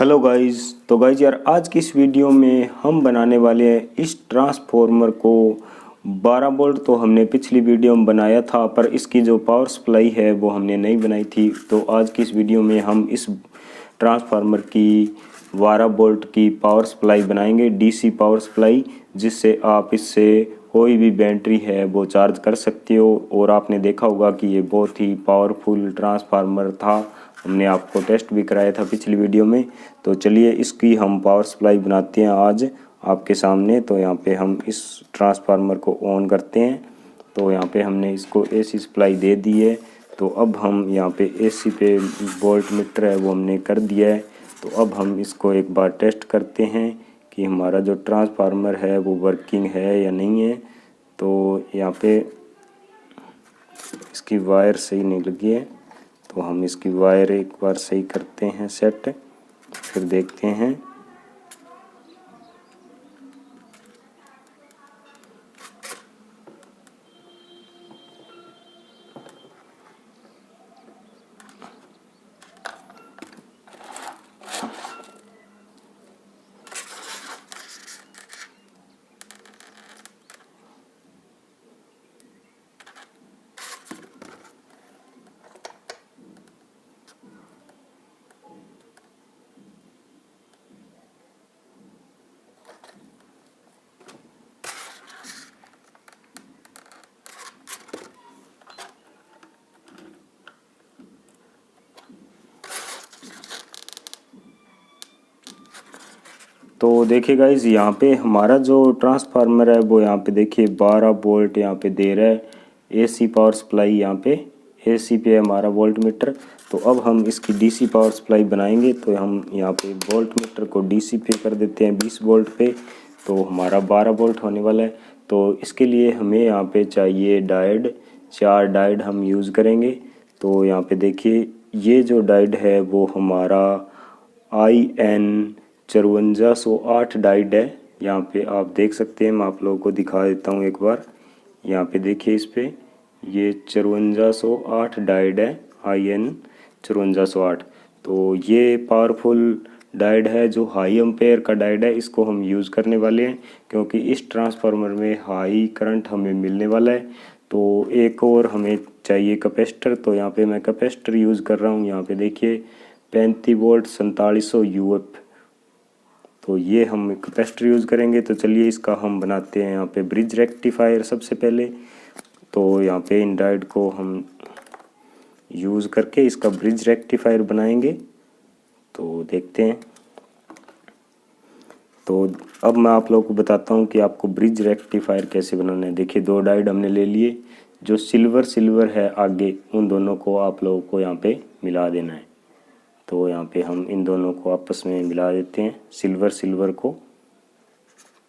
Hello guys. तो guys यार आज की इस वीडियो में हम बनाने वाले हैं इस ट्रांसफॉर्मर को 12 वोल्ट। तो हमने पिछली वीडियो में बनाया था, पर इसकी जो पावर सप्लाई है वो हमने नहीं बनाई थी। तो आज की इस वीडियो में हम इस ट्रांसफार्मर की 12 वोल्ट की पावर सप्लाई बनाएंगे, डीसी पावर सप्लाई, जिससे आप इससे कोई भी बैटरी है वो चार्ज कर सकते हो। और आपने देखा होगा कि ये बहुत ही पावरफुल ट्रांसफार्मर था, हमने आपको टेस्ट भी कराया था पिछली वीडियो में। तो चलिए इसकी हम पावर सप्लाई बनाते हैं आज आपके सामने। तो यहाँ पे हम इस ट्रांसफार्मर को ऑन करते हैं। तो यहाँ पे हमने इसको एसी सप्लाई दे दी है। तो अब हम यहाँ पे एसी पे वोल्ट मीटर है वो हमने कर दिया है। तो अब हम इसको एक बार टेस्ट करते हैं कि हमारा जो ट्रांसफार्मर है वो वर्किंग है या नहीं है। तो यहाँ पे इसकी वायर सही नहीं लगी है, तो हम इसकी वायर एक बार सही करते हैं सेट, फिर देखते हैं। तो देखिए गाइज, यहाँ पे हमारा जो ट्रांसफार्मर है वो यहाँ पे देखिए 12 वोल्ट यहाँ पे दे रहा है। एसी पावर सप्लाई यहाँ पे एसी पे है हमारा वोल्ट मीटर। तो अब हम इसकी डीसी पावर सप्लाई बनाएंगे। तो हम यहाँ पे वोल्ट मीटर को डीसी पे कर देते हैं 20 वोल्ट पे। तो हमारा 12 वोल्ट होने वाला है। तो इसके लिए हमें यहाँ पे चाहिए डायोड, 4 डायोड हम यूज़ करेंगे। तो यहाँ पे देखिए ये जो डायोड है वो हमारा IN 5408 डायोड है। यहाँ पे आप देख सकते हैं, मैं आप लोगों को दिखा देता हूँ एक बार। यहाँ पे देखिए इस पे ये 5408 डायोड है, IN 5408। तो ये पावरफुल डायोड है जो हाई एम्पेयर का डायोड है। इसको हम यूज़ करने वाले हैं क्योंकि इस ट्रांसफार्मर में हाई करंट हमें मिलने वाला है। तो एक और हमें चाहिए कैपेसिटर। तो यहाँ पे मैं कैपेसिटर यूज़ कर रहा हूँ। यहाँ पे देखिए 35 वोल्ट 4700 UF। तो ये हम कैपेसिटर यूज़ करेंगे। तो चलिए इसका हम बनाते हैं यहाँ पे ब्रिज रेक्टिफायर सबसे पहले। तो यहाँ पे इन डायोड को हम यूज़ करके इसका ब्रिज रेक्टिफायर बनाएंगे। तो देखते हैं। तो अब मैं आप लोगों को बताता हूँ कि आपको ब्रिज रेक्टिफायर कैसे बनाना है। देखिए 2 डायोड हमने ले लिए, जो सिल्वर है आगे, उन दोनों को आप लोगों को यहाँ पे मिला देना है। तो यहाँ पे हम इन दोनों को आपस में मिला देते हैं, सिल्वर को।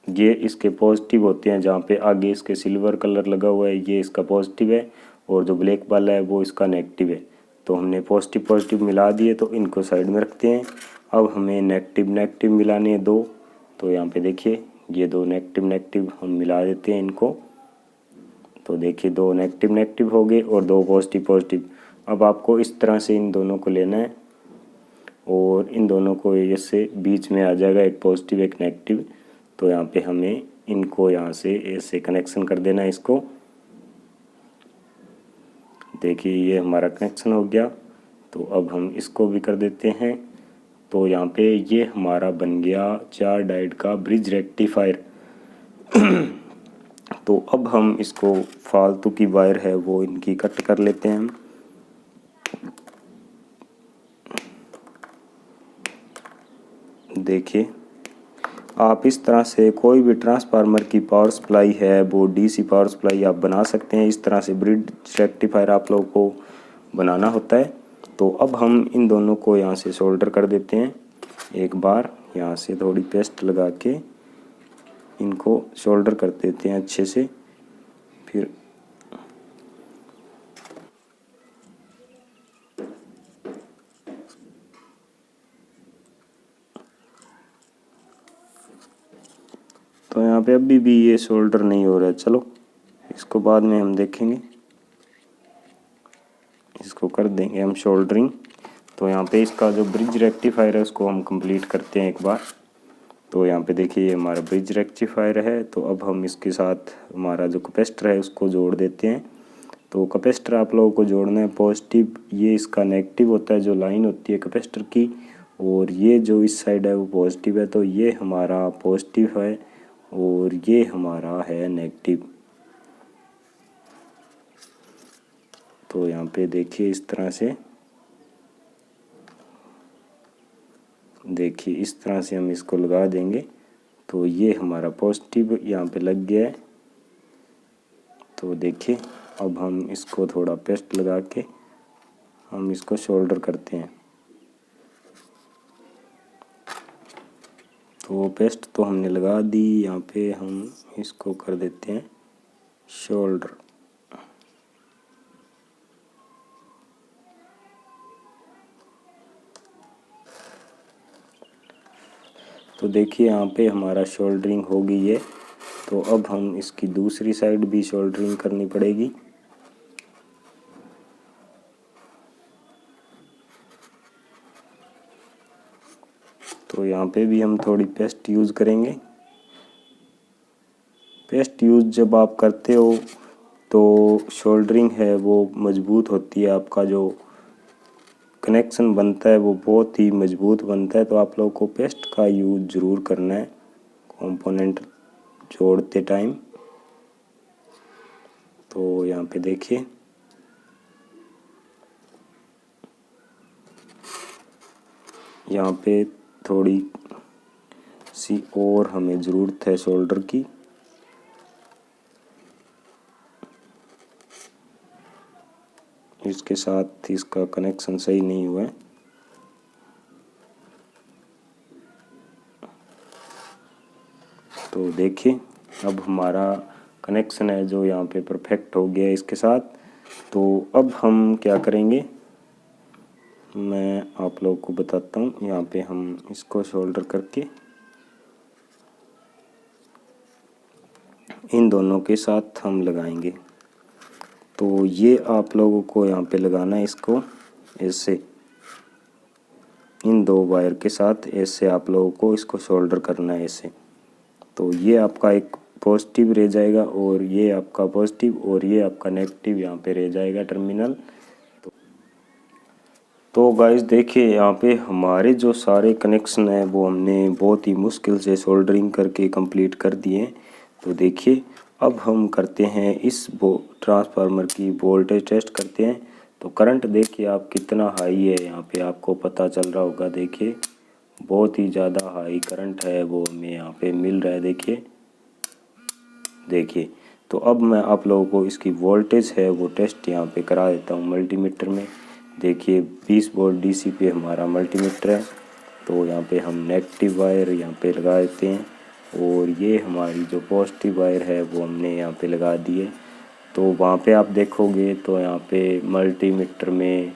ये इसके पॉजिटिव होते हैं, जहाँ पे आगे इसके सिल्वर कलर लगा हुआ है ये इसका पॉजिटिव है, और जो ब्लैक वाला है वो इसका नेगेटिव है। तो हमने पॉजिटिव मिला दिए, तो इनको साइड में रखते हैं। अब हमें नेगेटिव मिलाने हैं 2। तो यहाँ पे देखिए ये 2 नेगेटिव हम मिला देते हैं इनको। तो देखिए 2 नेगेटिव हो गए और 2 पॉजिटिव। अब आपको इस तरह से इन दोनों को लेना है और इन दोनों को ऐसे बीच में आ जाएगा, एक पॉजिटिव एक नेगेटिव। तो यहाँ पे हमें इनको यहाँ से ऐसे कनेक्शन कर देना है इसको। देखिए ये हमारा कनेक्शन हो गया। तो अब हम इसको भी कर देते हैं। तो यहाँ पे ये हमारा बन गया 4 डायोड का ब्रिज रेक्टिफायर। तो अब हम इसको फालतू की वायर है वो इनकी कट कर लेते हैं हम। देखिए आप इस तरह से कोई भी ट्रांसफार्मर की पावर सप्लाई है वो डीसी पावर सप्लाई आप बना सकते हैं। इस तरह से ब्रिज रेक्टिफायर आप लोगों को बनाना होता है। तो अब हम इन दोनों को यहाँ से सोल्डर कर देते हैं। एक बार यहाँ से थोड़ी पेस्ट लगा के इनको सोल्डर कर देते हैं अच्छे से। फिर तो यहाँ पे अभी भी ये सोल्डर नहीं हो रहा है। चलो इसको बाद में हम देखेंगे, इसको कर देंगे हम सोल्डरिंग। तो यहाँ पे इसका जो ब्रिज रेक्टिफायर है उसको हम कंप्लीट करते हैं एक बार। तो यहाँ पे देखिए ये हमारा ब्रिज रेक्टिफायर है। तो अब हम इसके साथ हमारा जो कैपेसिटर है उसको जोड़ देते हैं। तो कैपेसिटर आप लोगों को जोड़ना है पॉजिटिव, ये इसका नेगेटिव होता है जो लाइन होती है कैपेसिटर की, और ये जो इस साइड है वो पॉजिटिव है। तो ये हमारा पॉजिटिव है और ये हमारा है नेगेटिव। तो यहाँ पे देखिए इस तरह से, देखिए इस तरह से हम इसको लगा देंगे। तो ये हमारा पॉजिटिव यहाँ पे लग गया है। तो देखिए अब हम इसको थोड़ा पेस्ट लगा के हम इसको शोल्डर करते हैं। तो पेस्ट तो हमने लगा दी, यहाँ पे हम इसको कर देते हैं शोल्डर। तो देखिए यहाँ पे हमारा शोल्डरिंग हो गई है। तो अब हम इसकी दूसरी साइड भी शोल्डरिंग करनी पड़ेगी। तो यहाँ पे भी हम थोड़ी पेस्ट यूज़ करेंगे। पेस्ट यूज़ जब आप करते हो तो शोल्डरिंग है वो मजबूत होती है, आपका जो कनेक्शन बनता है वो बहुत ही मजबूत बनता है। तो आप लोगों को पेस्ट का यूज़ ज़रूर करना है कंपोनेंट जोड़ते टाइम। तो यहाँ पे देखिए यहाँ पे थोड़ी सी और हमें ज़रूरत है शोल्डर की। इसके साथ इसका कनेक्शन सही नहीं हुआ है। तो देखिए अब हमारा कनेक्शन है जो यहाँ पे परफेक्ट हो गया है इसके साथ। तो अब हम क्या करेंगे मैं आप लोगों को बताता हूँ। यहाँ पे हम इसको शोल्डर करके इन दोनों के साथ हम लगाएंगे। तो ये आप लोगों को यहाँ पे लगाना है इसको ऐसे, इन दो वायर के साथ ऐसे आप लोगों को इसको शोल्डर करना है ऐसे। तो ये आपका एक पॉजिटिव रह जाएगा और ये आपका पॉजिटिव और ये आपका नेगेटिव यहाँ पे रह जाएगा टर्मिनल। तो गाइस देखिए यहाँ पे हमारे जो सारे कनेक्शन हैं वो हमने बहुत ही मुश्किल से सोल्डरिंग करके कंप्लीट कर दिए हैं। तो देखिए अब हम करते हैं इस ट्रांसफार्मर की वोल्टेज टेस्ट करते हैं। तो करंट देखिए आप कितना हाई है, यहाँ पे आपको पता चल रहा होगा। देखिए बहुत ही ज़्यादा हाई करंट है वो हमें यहाँ पे मिल रहा है। देखिए तो अब मैं आप लोगों को इसकी वोल्टेज है वो टेस्ट यहाँ पे करा देता हूँ मल्टीमीटर में। देखिए 20 वोल्ट डीसी पे हमारा मल्टीमीटर है। तो यहाँ पे हम नेगेटिव वायर यहाँ पे लगा देते हैं और ये हमारी जो पॉजिटिव वायर है वो हमने यहाँ पे लगा दी है। तो वहाँ पे आप देखोगे तो यहाँ पे मल्टीमीटर में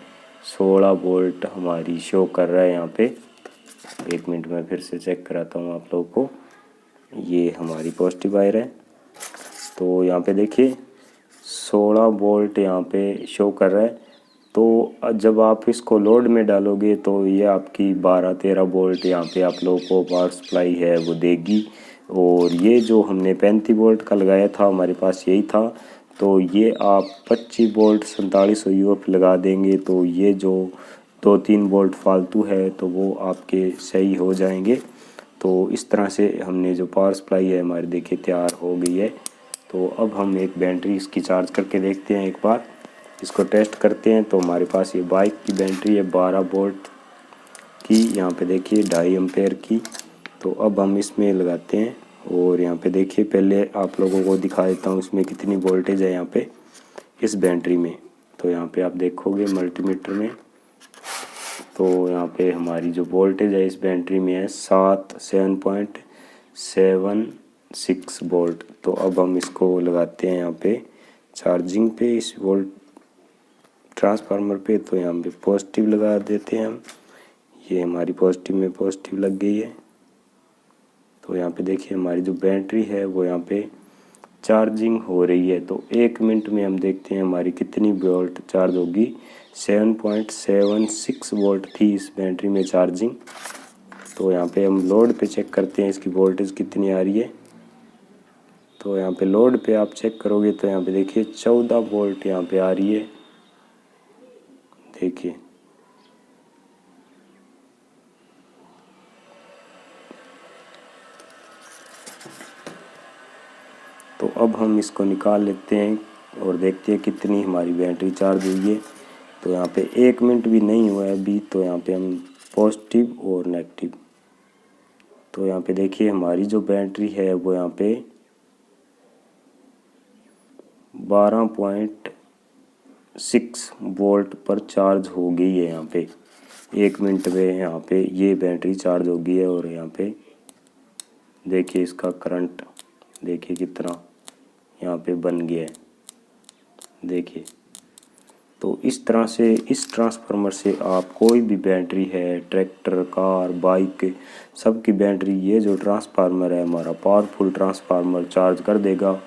16 वोल्ट हमारी शो कर रहा है यहाँ पे। एक मिनट में फिर से चेक कराता हूँ आप लोगों को। ये हमारी पॉजिटिव वायर है। तो यहाँ पे देखिए 16 वोल्ट यहाँ पे शो कर रहा है। तो जब आप इसको लोड में डालोगे तो ये आपकी 12-13 वोल्ट यहाँ पे आप लोगों को पावर सप्लाई है वो देगी। और ये जो हमने 35 वोल्ट का लगाया था हमारे पास यही था। तो ये आप 25 वोल्ट 4700 यूएफ लगा देंगे तो ये जो 2-3 वोल्ट फालतू है तो वो आपके सही हो जाएंगे। तो इस तरह से हमने जो पावर सप्लाई है हमारी देखिए तैयार हो गई है। तो अब हम एक बैटरी इसकी चार्ज करके देखते हैं, एक बार इसको टेस्ट करते हैं। तो हमारे पास ये बाइक की बैटरी है 12 वोल्ट की, यहाँ पे देखिए 2.5 एम्पेयर की। तो अब हम इसमें लगाते हैं और यहाँ पे देखिए पहले आप लोगों को दिखा देता हूँ इसमें कितनी वोल्टेज है यहाँ पे इस बैटरी में। तो यहाँ पे आप देखोगे मल्टीमीटर में तो यहाँ पे हमारी जो वोल्टेज है इस बैटरी में है 7.76 वोल्ट। तो अब हम इसको लगाते हैं यहाँ पे चार्जिंग पे इस वोल्ट ट्रांसफार्मर पे। तो यहाँ पे पॉजिटिव लगा देते हैं हम। ये हमारी पॉजिटिव में पॉजिटिव लग गई है। तो यहाँ पे देखिए हमारी जो बैटरी है वो यहाँ पे चार्जिंग हो रही है। तो 1 मिनट में हम देखते हैं हमारी कितनी वोल्ट चार्ज होगी। 7.76 वोल्ट थी इस बैटरी में चार्जिंग। तो यहाँ पे हम लोड पे चेक करते हैं इसकी वोल्टेज कितनी आ रही है। तो यहाँ पे लोड पे आप चेक करोगे तो यहाँ पे देखिए 14 वोल्ट यहाँ पे आ रही है। देखिए तो अब हम इसको निकाल लेते हैं और देखते हैं कितनी हमारी बैटरी चार्ज हुई है। तो यहाँ पे 1 मिनट भी नहीं हुआ है अभी। तो यहाँ पे हम पॉजिटिव और नेगेटिव, तो यहाँ पे देखिए हमारी जो बैटरी है वो यहाँ पे 12.6 वोल्ट पर चार्ज हो गई है। यहाँ पे 1 मिनट में यहाँ पे ये बैटरी चार्ज हो गई है। और यहाँ पे देखिए इसका करंट देखिए कितना यहाँ पे बन गया है। देखिए तो इस तरह से इस ट्रांसफार्मर से आप कोई भी बैटरी है, ट्रैक्टर, कार, बाइक, सबकी बैटरी, ये जो ट्रांसफार्मर है हमारा पावरफुल ट्रांसफार्मर चार्ज कर देगा।